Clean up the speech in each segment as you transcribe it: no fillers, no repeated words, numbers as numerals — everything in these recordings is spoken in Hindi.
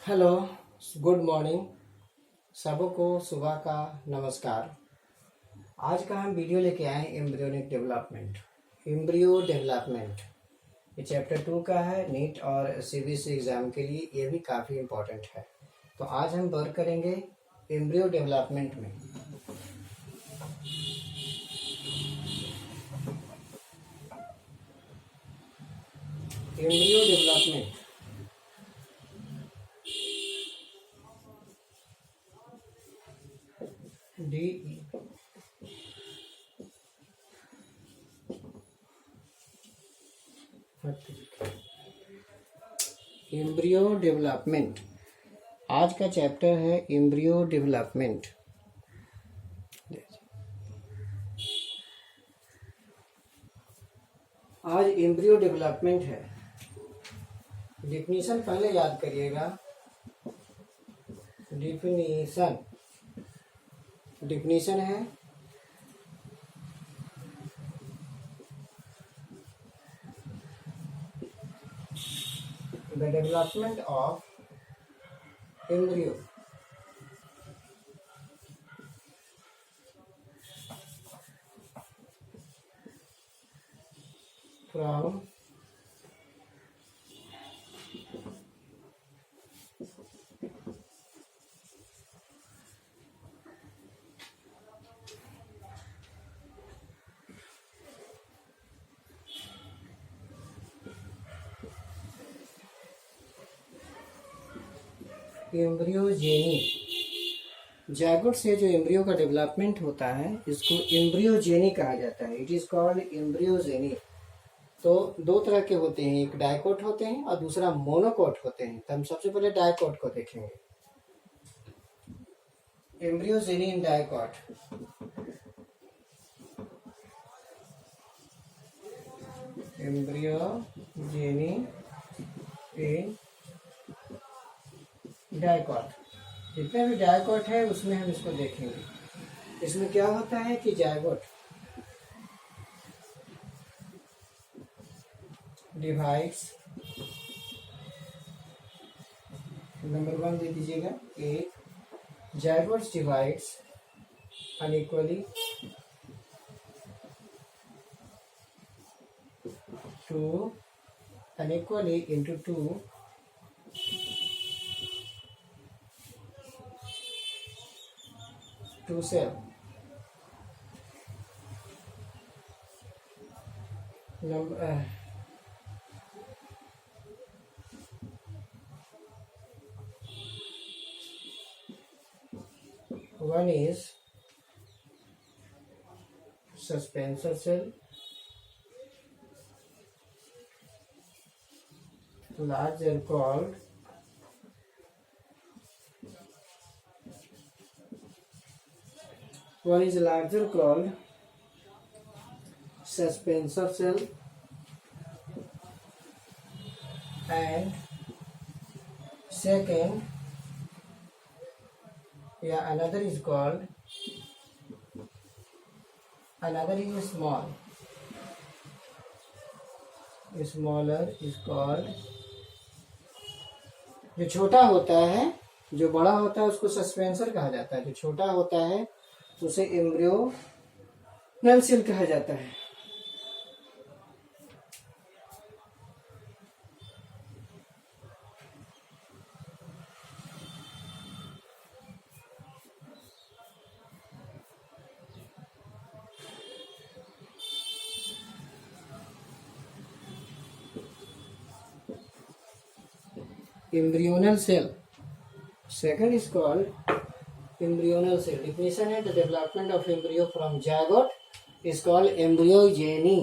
Hello, good morning. सबको सुबह का नमस्कार। आज का हम वीडियो लेके आए हैं एम्ब्रियोनिक डेवलपमेंट। एम्ब्रियो डेवलपमेंट ये चैप्टर 2 का है। नीट और सीबीएसई एग्जाम के लिए ये भी काफ़ी इम्पोर्टेंट है। तो आज हम वर्क करेंगे एम्ब्रियो डेवलपमेंट में। Embryo development D embryo development आज का चैप्टर है एम्ब्रियो डेवलपमेंट। आज एम्ब्रियो डेवलपमेंट है। डिफिनीशन पहले याद करिएगा। डिफिनीशन है the development of embryo from embryogeny. Zygote से जो एम्ब्रियो का डेवलपमेंट होता है इसको एम्ब्रियोजेनी कहा जाता है। It is called embryogeny. तो दो तरह के होते हैं, एक डाइकोट होते हैं और दूसरा मोनोकोट होते हैं। तो हम सबसे पहले डाइकोट को देखेंगे। एम्ब्रियोजेनी इन डाइकोट। एम्ब्रियोजेनी इन डाइकोट। जितने भी डाइकोट है उसमें हम इसको देखेंगे। इसमें क्या होता है कि जायगोट डिवाइड्स, नंबर 1 दे दीजिएगा। एक zygotes divides unequally to unequally into two cell. Number one is suspensor cell, larger called suspensor cell, and second another is small. Smaller is called, जो छोटा होता है, जो बड़ा होता है उसको सस्पेंसर कहा जाता है। जो छोटा होता है उसे एम्ब्रियोनल सेल कहा जाता है। embryonal cell. Second is called embryonal cell. Definition है the development of embryo from zygote is called embryogeny.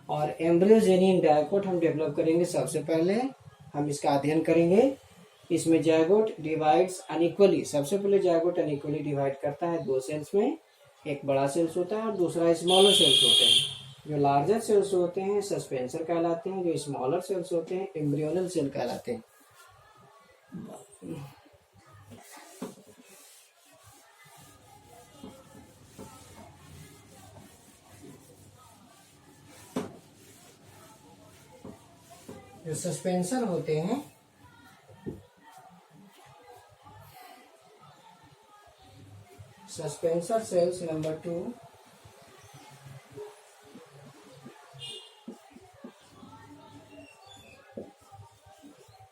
और एम्ब्रियोजेनी इन डायकोट हम डेवलप करेंगे। सबसे पहले हम इसका अध्ययन करेंगे। इसमें जायगोट डिवाइड्स अनइक्वली। सबसे पहले जायगोट अनइक्वली डिवाइड करता है दो सेल्स में। एक बड़ा सेल्स होता है और दूसरा स्मॉलर सेल्स होते हैं। जो लार्जर सेल्स होते हैं सस्पेंसर कहलाते हैं, जो स्मॉलर सेल्स होते हैं एम्ब्रियोनल सेल कहलाते हैं। जो सस्पेंसर होते हैं suspensor cells number 2,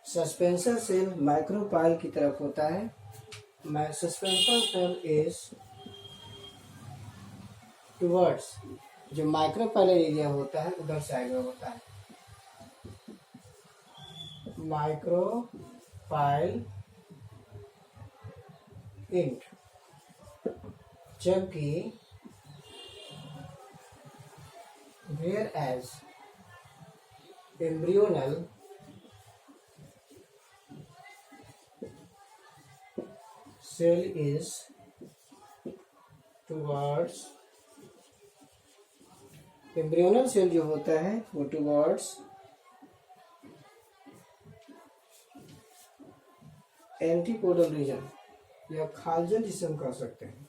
suspensor cell micropyle की तरफ होता है। सस्पेंसर सेल इज टुवर्ड्स, जो माइक्रोपाइलर एरिया होता है उधर साइड में होता है, माइक्रोपाइल इंट, जबकि whereas embryonal cell is towards, embryonal cell जो होता है वो टुवर्ड्स एंटीपोडल रीजन या खालजन जिसे हम कह सकते हैं।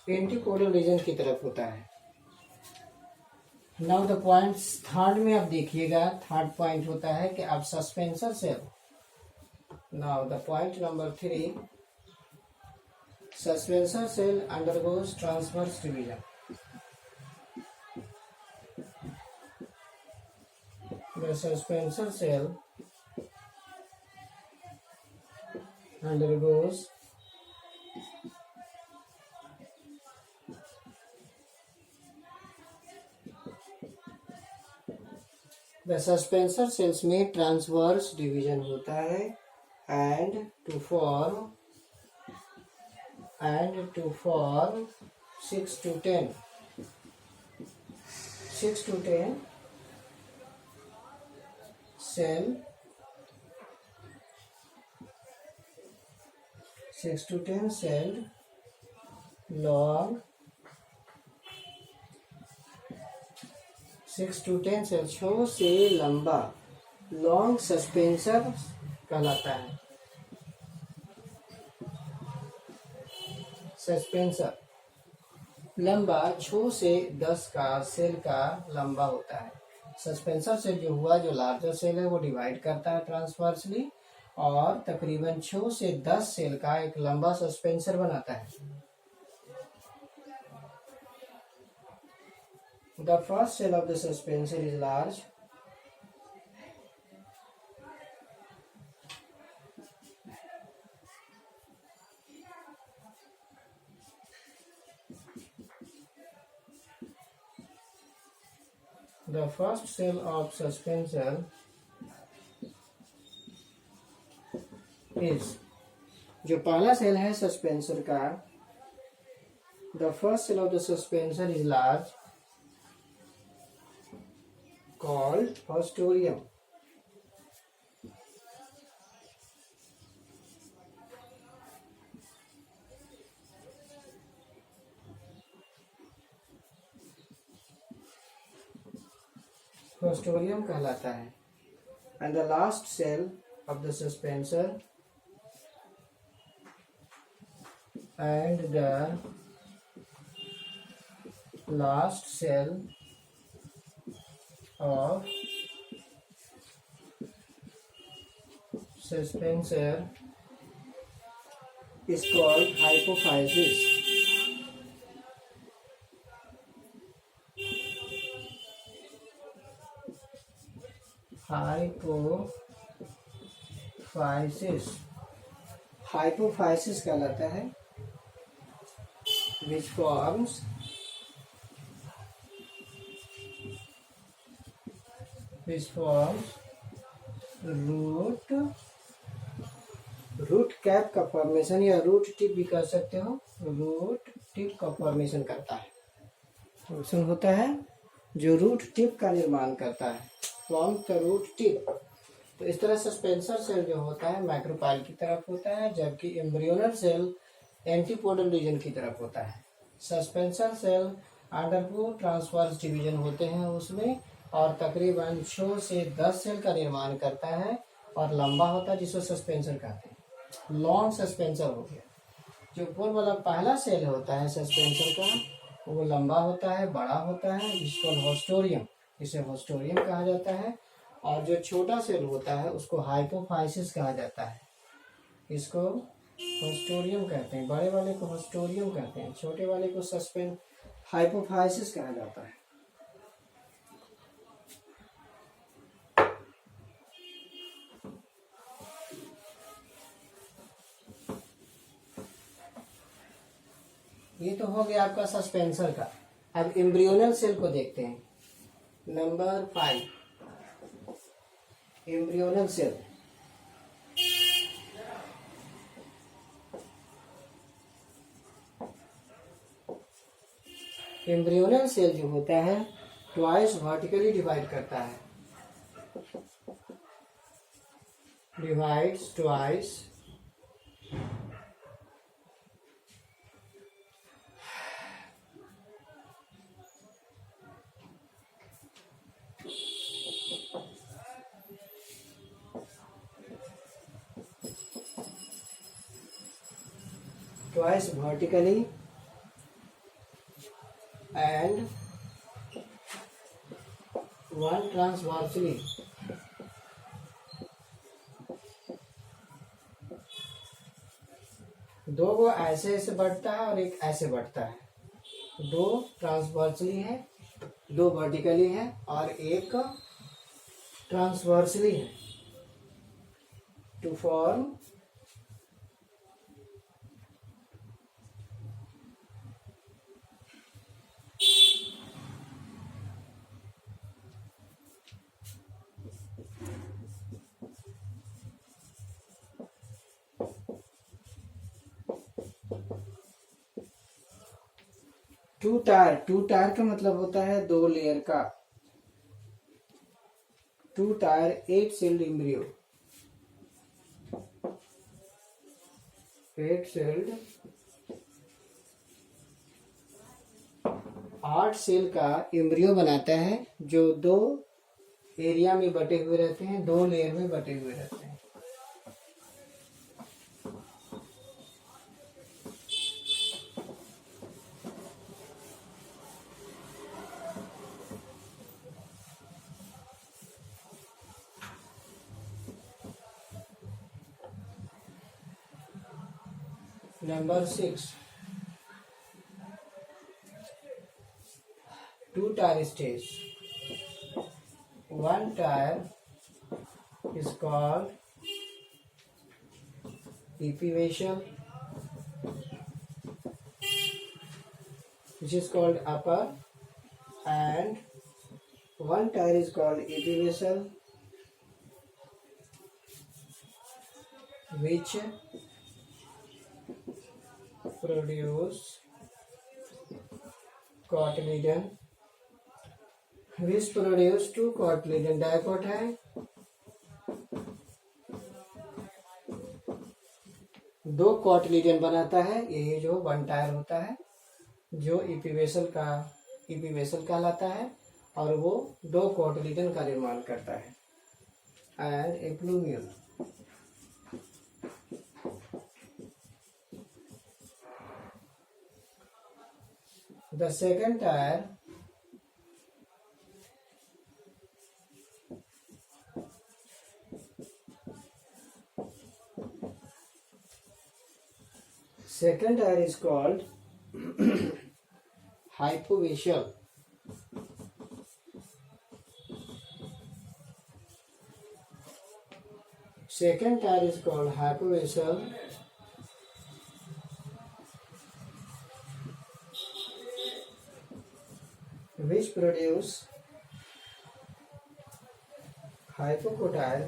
एंटीपोडल रीजन की तरफ होता है। नाउ द पॉइंट्स थर्ड में आप देखिएगा, थर्ड पॉइंट होता है कि आप suspensor cell, now the point number 3, suspensor cell undergoes transverse division. The suspensor cell undergoes the suspensor cells में ट्रांसवर्स डिवीजन होता है and to form 6 to 10 cell 6 to 10 cell long 6 to 10 cell 6 से लंबा लॉन्ग सस्पेंसर कहलाता है। सस्पेंसर लंबा 6 से 10 का सेल का लंबा होता है। सस्पेंसर सेल जो हुआ, जो लार्जर सेल है वो डिवाइड करता है ट्रांसवर्सली और तकरीबन 6 से 10 सेल का एक लंबा सस्पेंसर बनाता है। The first cell of the suspensor is large, the first cell of suspensor is, जो पहला सेल है सस्पेंसर का, the first cell of the suspensor is large called haustorium. haustorium कहलाता है। and the last cell of the suspensor and the last cell of suspensor is called hypophysis. Hypophysis कहलाता है, which forms रूट कैप का फॉर्मेशन या रूट टिप भी कह सकते हो, रूट टिप का फॉर्मेशन करता है। फॉर्मेशन होता है जो रूट टिप का निर्माण करता है, फॉर्म द रूट टिप। तो इस तरह सस्पेंसर सेल जो होता है माइक्रोपाइल की तरफ होता है, जबकि एम्ब्रियोनल सेल एंटीपोडल रीजन की तरफ होता है। Suspensor cell undergo transverse division होते हैं उसमें, और तकरीबन 6 से 10 सेल का निर्माण करता है और लंबा होता है, जिसको सस्पेंसर कहते हैं। लॉन्ग सस्पेंसर हो गया। जो ऊपर वाला पहला सेल होता है सस्पेंसर का, वो लंबा होता है, बड़ा होता है, जिसको हॉस्टोरियम, जिसे हॉस्टोरियम कहा जाता है। और जो छोटा सेल होता है उसको हाइपोफाइसिस कहा जाता है। इसको होस्टोरियम कहते हैं, बड़े वाले को होस्टोरियम कहते हैं, छोटे वाले को सस्पेंड हाइपोफाइसिस कहा जाता है। ये तो हो गया आपका सस्पेंसर का। अब एम्ब्रियोनल सेल को देखते हैं। Number 5, embryonal cell. Embryonal cell जो होता है ट्वाइस वर्टिकली डिवाइड करता है, divides twice twice vertically and one transversely। दो वो ऐसे ऐसे बढ़ता है और एक ऐसे बढ़ता है। दो ट्रांसवर्सली है, दो वर्टिकली है और एक ट्रांसवर्सली है, to form two tier. Two tier का मतलब होता है दो लेयर का। Two tier 8 celled embryo, 8 celled 8 cell का एम्ब्रियो बनाता है, जो दो एरिया में बटे हुए रहते हैं, दो लेयर में बटे हुए रहते हैं। Number 6, two tier stage। One tier is called epivesial, which is called upper, and one tier is called epivesial, which produce cotyledon, which produce two cotyledon। Dicot है, दो कॉटिलीडन बनाता है। यही जो वन टायर होता है, जो इपीवेसल कहलाता है, और वो दो कॉटिलीडन का निर्माण करता है। And a plumule. The second tier is called hypovesial। Second tier is called hypovesial, which produce hypocotyle,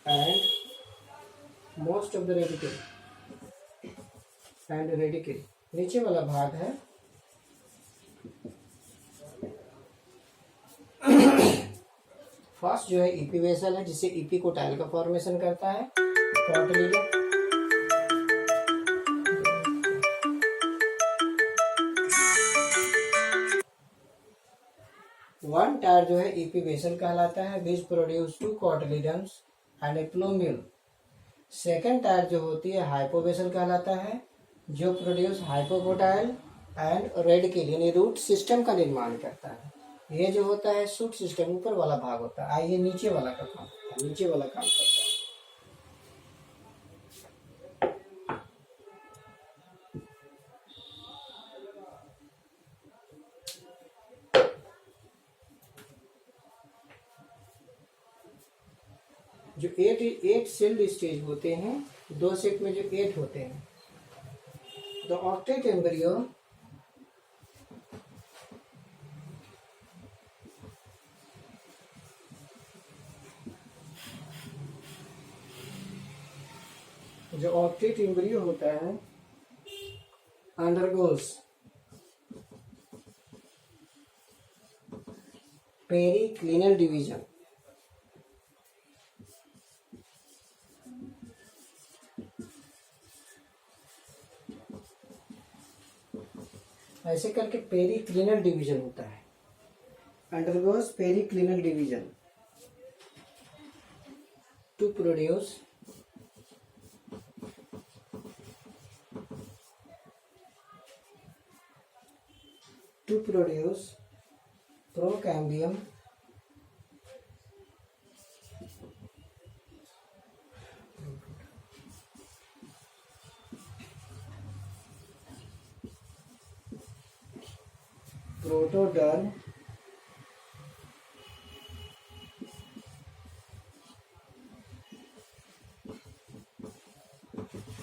and most of the radicle and radicle। नीचे वाला भाग है फर्स्ट जो है इपीवेसल है, जिससे इपिकोटाइल का फॉर्मेशन करता है कॉटिलीडन। वन टायर जो है ईपीवेसल कहलाता है, which produce two cotyledons and a plumule. Second tier जो होती है हाइपोवेसल कहलाता है, जो प्रोड्यूस हाइपोकोटाइल एंड रेडिकल यानी रूट सिस्टम का निर्माण करता है। ये जो होता है शूट सिस्टम ऊपर वाला भाग होता है, ये नीचे वाला का काम करता है, नीचे वाला काम करता है। जो एट सेल्ड स्टेज होते हैं, दो सेट में जो 8 होते हैं, द ऑक्टेट एम्ब्रियो जो ऑक्टेट एम्ब्रियो होता है अंडरगोस पेरिक्लिनल डिवीजन। ऐसे करके पेरिक्लिनल डिवीजन होता है, undergoes periclinal division to produce procambium protoderm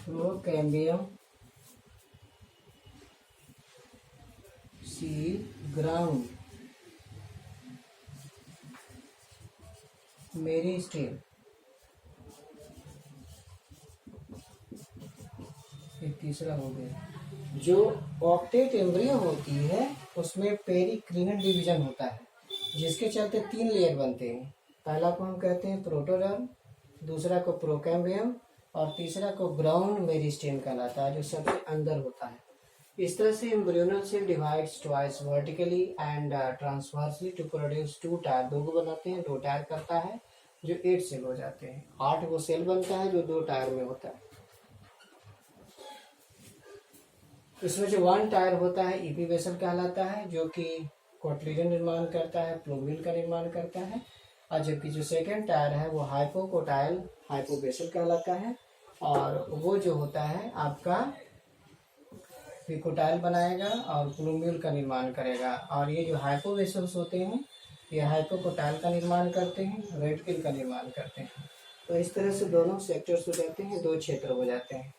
procambium seed ground meristem. ये तीसरा हो गया। जो ऑक्टेट एम्ब्रियो होती है उसमें पेरिक्लिनल डिवीजन होता है, जिसके चलते 3 लेयर बनते हैं। पहला को हम कहते हैं प्रोटोडर्म, दूसरा को प्रोकैम्बियम और तीसरा को ग्राउंड मेरिस्टेम कहलाता है, जो सबसे अंदर होता है। इस तरह से embryonal cell divides twice vertically and transversally to produce 2 tier. 2 को बनाते हैं, 2 टायर करता है, जो 8 सेल हो जाते हैं। 8 वो सेल बनता है जो 2 टायर में होता है। इसमें जो 1 टायर होता है ईपीवेसल कहलाता है, जो कि कोटलीडन निर्माण करता है, प्लूम्यूल का निर्माण करता है। और जबकि जो सेकेंड टायर है वो हाइपोकोटाइल हाइपोवेसल कहलाता है, और वो जो होता है आपका पिकोटाइल बनाएगा और प्लूम्यूल का निर्माण करेगा। और ये जो हाइपोवेसल्स होते हैं ये हाइपोकोटाइल का निर्माण करते हैं, रेडिकल का निर्माण करते हैं। तो इस तरह से दोनों सेक्टर्स हो जाते हैं, 2 क्षेत्र हो जाते हैं।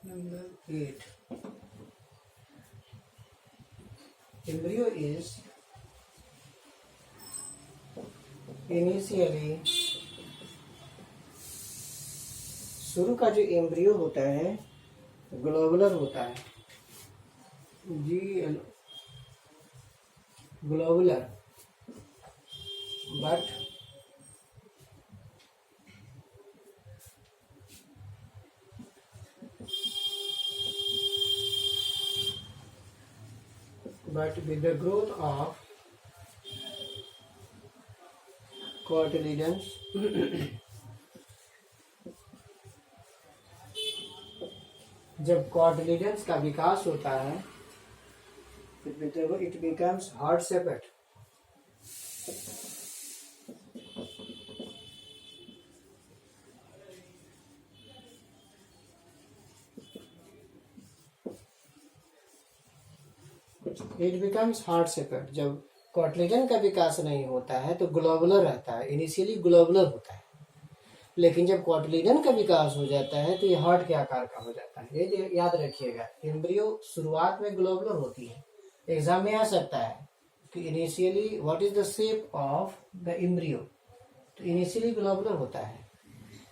Number 8. Embryo is initially, शुरू का जो एम्ब्रियो होता है ग्लोबुलर होता है, globular, but with the growth of cotyledons जब कॉटिलिडन्स का विकास होता है it becomes heart shaped. It becomes heart shaped. जब कॉटिलिडन का विकास नहीं होता है तो ग्लोबुलर रहता है, इनिशियली ग्लोबुलर होता है। लेकिन जब कॉटिलिडन का विकास हो जाता है तो ये हार्ट के आकार का हो जाता है। ये याद रखिएगा, एम्ब्रियो शुरुआत में ग्लोबुलर होती है। एग्जाम में आ सकता है कि initially what is the shape of the embryo, तो इनिशियली ग्लोबुलर होता है,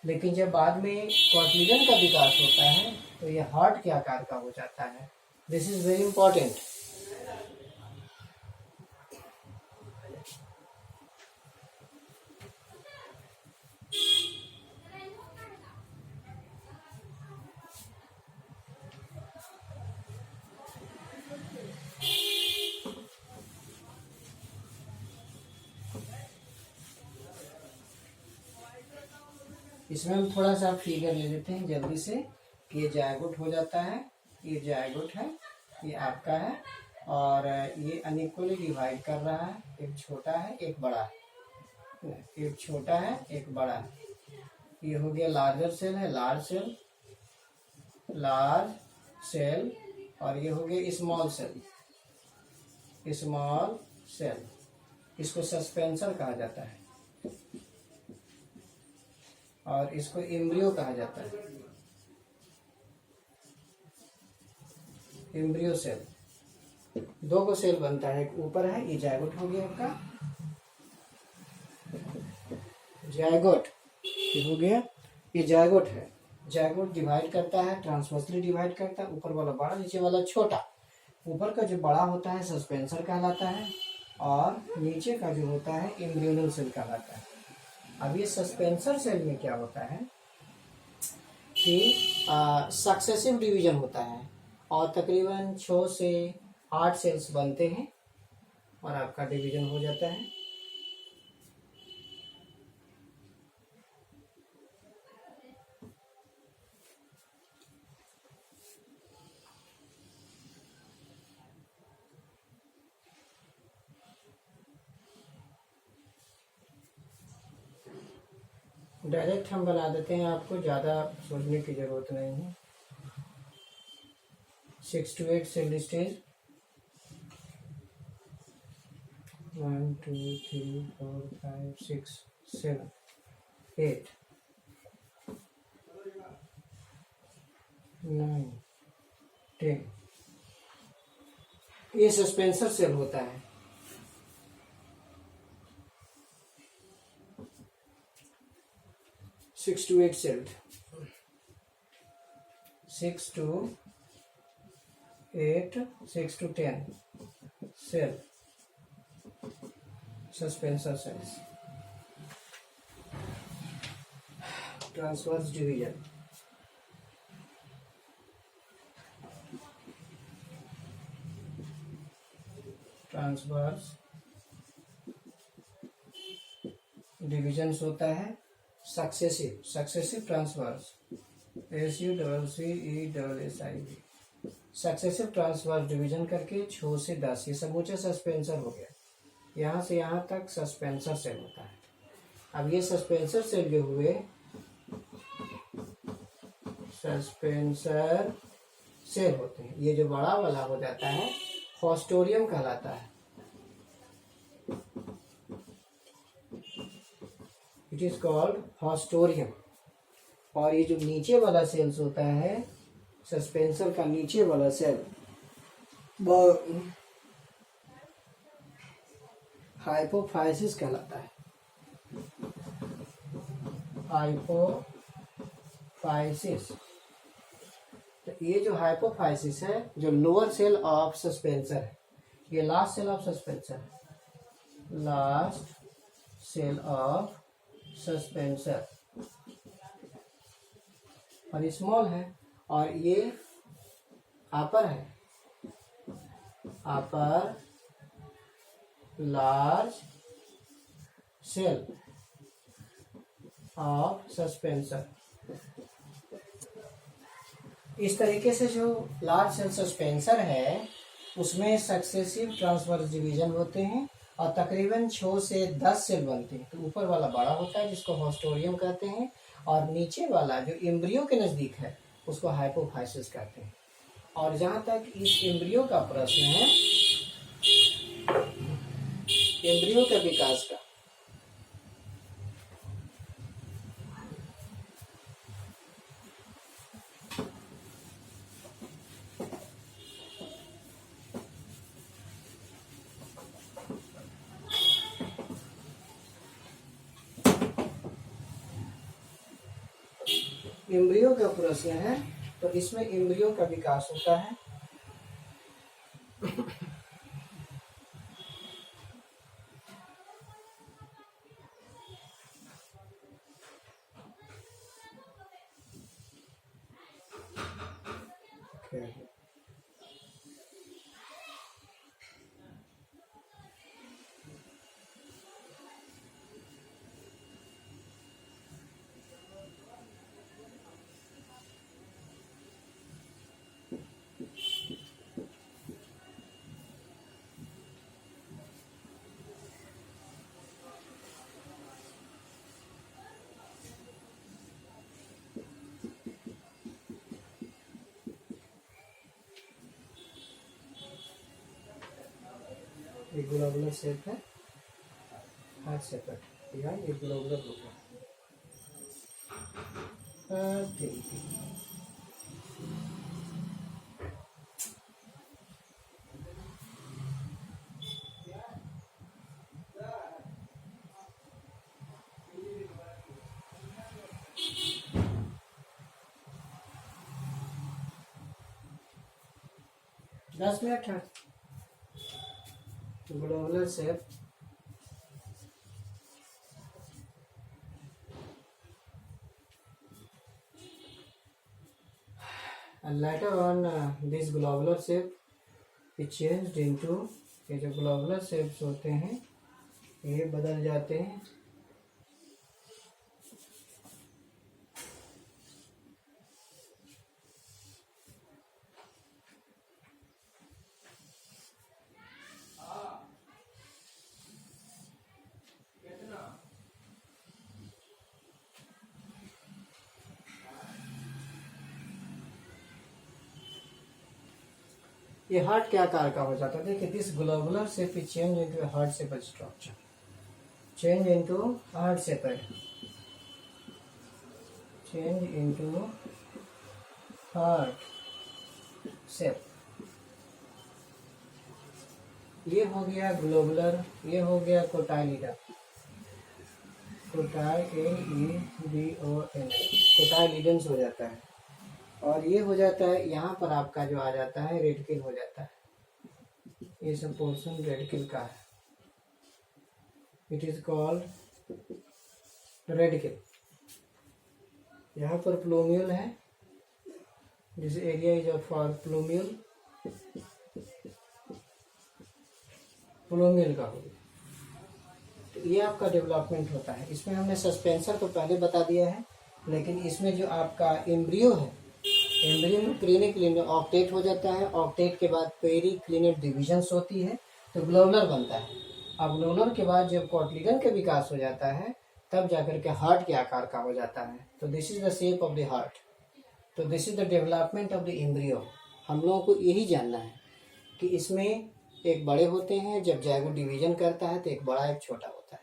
लेकिन जब बाद में कॉटिलिडन का विकास होता है तो ये हार्ट के आकार का हो जाता है। This is very important. इसमें हम थोड़ा सा फिगर ले लेते हैं जल्दी से कि ये जायगोट हो जाता है, ये जायगोट है, ये आपका है, और ये अनइक्वली डिवाइड कर रहा है, एक छोटा है एक बड़ा है, एक छोटा है एक बड़ा है। ये हो गया लार्जर सेल है, लार्ज सेल, लार्ज सेल, और ये हो गया स्मॉल सेल, स्मॉल सेल। इसको सस्पेंसर कहा जाता है और इसको एम्ब्रियो कहा जाता है, एम्ब्रियो सेल। दो को सेल बनता है, एक ऊपर है, ये जायगोट हो गया आपका, जायगोट ये हो गया, ये जायगोट है। जायगोट डिवाइड करता है, ट्रांसवर्सली डिवाइड करता है, ऊपर वाला बड़ा नीचे वाला छोटा। ऊपर का जो बड़ा होता है सस्पेंसर कहलाता है और नीचे का जो होता है एम्ब्रियोनल सेल कहलाता है। अब ये सस्पेंसर सेल में क्या होता है कि सक्सेसिव डिवीजन होता है और तकरीबन 6 से 8 सेल्स बनते हैं और आपका डिवीजन हो जाता है। डायरेक्ट हम बना देते हैं, आपको ज़्यादा सोचने की ज़रूरत नहीं है। 6 to 8 सेल स्टेज, 1 2 3 4 5 6 7 8 9 10। ये सस्पेंसर सेल होता है। Six to eight cell, 6 to 8, 6 to 10 cell suspensor cells. Transverse division, transverse divisions होता है successive, successive transverse, SUCCESSIV, successive transverse division करके 6 से 10, ये समूचा सस्पेंसर हो गया। यहाँ से यहाँ तक सस्पेंसर सेल होता है। अब ये सस्पेंसर सेल जो हुए, सस्पेंसर सेल होते हैं, ये जो बड़ा वाला हो जाता है हॉस्टोरियम कहलाता है। It is called haustorium. और ये जो नीचे वाला सेल्स होता है, सस्पेंसर का नीचे वाला सेल, वो हाइपोफाइसिस कहलाता है। हाइपोफाइसिस। तो ये जो हाइपोफाइसिस है, जो लोअर सेल ऑफ सस्पेंसर है, ये लास्ट सेल ऑफ सस्पेंसर है, लास्ट सेल ऑफ सस्पेंसर, और स्मॉल है, और ये अपर है, अपर लार्ज सेल ऑफ सस्पेंसर। इस तरीके से जो लार्ज सेल सस्पेंसर है उसमें सक्सेसिव ट्रांसवर्स डिवीजन होते हैं और तकरीबन 6 से 10 सेल बनते हैं। तो ऊपर वाला बड़ा होता है जिसको हॉस्टोरियम कहते हैं, और नीचे वाला जो एम्ब्रियो के नज़दीक है उसको हाइपोफाइसिस कहते हैं। और जहाँ तक इस एम्ब्रियो का प्रश्न है, एम्ब्रियो के विकास का, एम्ब्रियो का प्रश्न है, तो इसमें एम्ब्रियो का विकास होता है। एक ग्लोबुलर शेप है, हार्ट सेपरेट या एक ग्लोबुलर होगा। ठीक है, दस मिनट है। Globular shape and later on this globular shape is changed into, ये जो ग्लोबुलर शेप्स होते हैं ये बदल जाते हैं ये हार्ट क्या आकार का हो जाता है। देखिए this globular shape is change into heart shape structure, change into heart shaped, change into heart shape. ये हो गया ग्लोबुलर, ये हो गया कोटाइलिडन, कोटाइलिडन, कोटाइलिडन्स हो जाता है। और ये हो जाता है यहाँ पर आपका जो आ जाता है रेडिकल हो जाता है, ये सब पोर्शन रेडिकल का है, इट इज कॉल्ड रेडिकल। यहाँ पर प्लूम्यूल है, this area is for plumule, plumule का हो गया। तो ये आपका डेवलपमेंट होता है। इसमें हमने सस्पेंसर तो पहले बता दिया है, लेकिन इसमें जो आपका एम्ब्रियो है, एम्ब्रियो में क्लिनिक ऑक्टेट हो जाता है, ऑक्टेट के बाद पेरी क्लिनिक डिविजन्स होती है तो ग्लोबुलर बनता है। अब ग्लोबुलर के बाद जब कोटलीडन का विकास हो जाता है तब जाकर के हार्ट के आकार का हो जाता है। तो this is the shape of the heart, तो this is the development of the embryo. हम लोगों को यही जानना है कि इसमें एक बड़े होते हैं, जब जाइगोट डिवीजन करता है तो एक बड़ा एक छोटा होता है।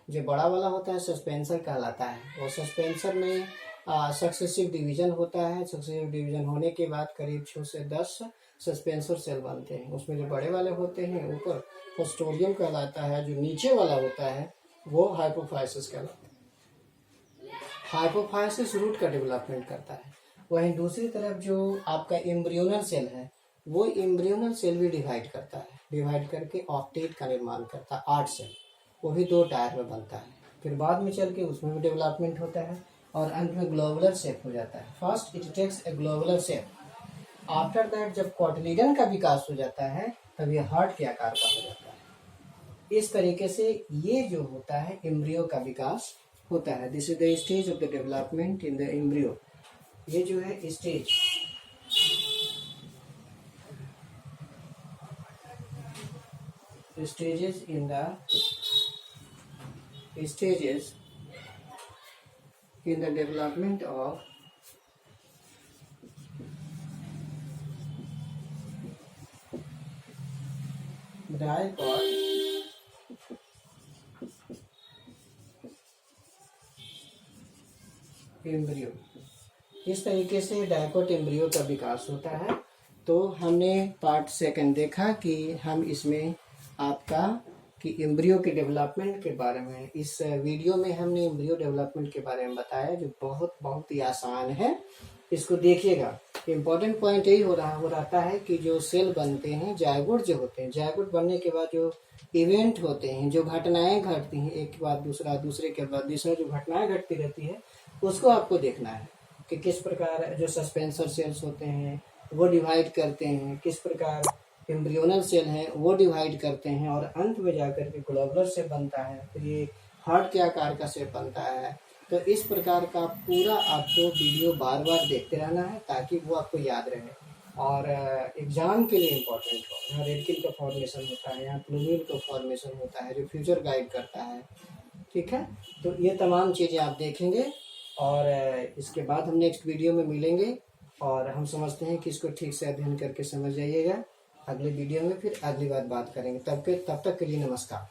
जो बड़ा वाला होता है सस्पेंसर कहलाता है। वो सस्पेंसर में सक्सेसिव डिवीजन होता है। सक्सेसिव डिवीजन होने के बाद करीब 6 से 10 सस्पेंसर सेल बनते हैं। उसमें जो बड़े वाले होते हैं ऊपर पोस्टोरियम कहलाता है, जो नीचे वाला होता है वो हाइपोफाइसिस कहलाता है। हाइपोफाइसिस रूट का डेवलपमेंट करता है। वहीं दूसरी तरफ जो आपका एम्ब्रियोनल सेल है वो एम्ब्रियोनल सेल भी डिवाइड करता है, डिवाइड करके ऑक्टेट का निर्माण करता है, 8 सेल, वो भी 2 टायर में बनता है। फिर बाद में चल के उसमें भी डेवलपमेंट होता है और अंत में ग्लोबुलर शेप हो जाता है। First it takes a globular shape, after that जब कोटिलीडन का विकास हो जाता है तब ये हार्ट के आकार का हो जाता है। इस तरीके से ये जो होता है एम्ब्रियो का विकास होता है। This is the stage of the development in the embryo. ये जो है stage, stages in the development of dipod embryo. इस तरीके से डायकोट एम्ब्रियो का विकास होता है। तो हमने पार्ट 2 देखा कि हम इसमें आपका कि एम्ब्रियो के डेवलपमेंट के बारे में, इस वीडियो में हमने एम्ब्रियो डेवलपमेंट के बारे में बताया जो बहुत ही आसान है। इसको देखिएगा। इम्पोर्टेंट पॉइंट यही हो रहता है कि जो सेल बनते हैं, जायगोट जो होते हैं, जायगोट बनने के बाद जो इवेंट होते हैं, जो घटनाएं घटती हैं, एक के बाद दूसरा, दूसरे के बाद तीसरा, जो घटनाएं घटती रहती है उसको आपको देखना है कि किस प्रकार जो सस्पेंसर सेल्स होते हैं वो डिवाइड करते हैं, किस प्रकार एम्ब्रियोनल सेल है वो डिवाइड करते हैं और अंत में जाकर के ग्लोबुलर शेप बनता है, फिर ये हार्ट के आकार का शेप बनता है। तो इस प्रकार का पूरा आपको वीडियो बार बार देखते रहना है ताकि वो आपको याद रहे और एग्जाम के लिए इम्पोर्टेंट हो। यहाँ रेडिकल का फॉर्मेशन होता है, यहाँ प्लूमियल का फॉर्मेशन होता है जो फ्यूचर गाइड करता है। ठीक है, तो ये तमाम चीज़ें आप देखेंगे और इसके बाद हम नेक्स्ट वीडियो में मिलेंगे और हम समझते हैं कि इसको ठीक से अध्ययन करके समझ जाइएगा। अगले वीडियो में फिर अगली बार बात करेंगे। तब तक के लिए नमस्कार।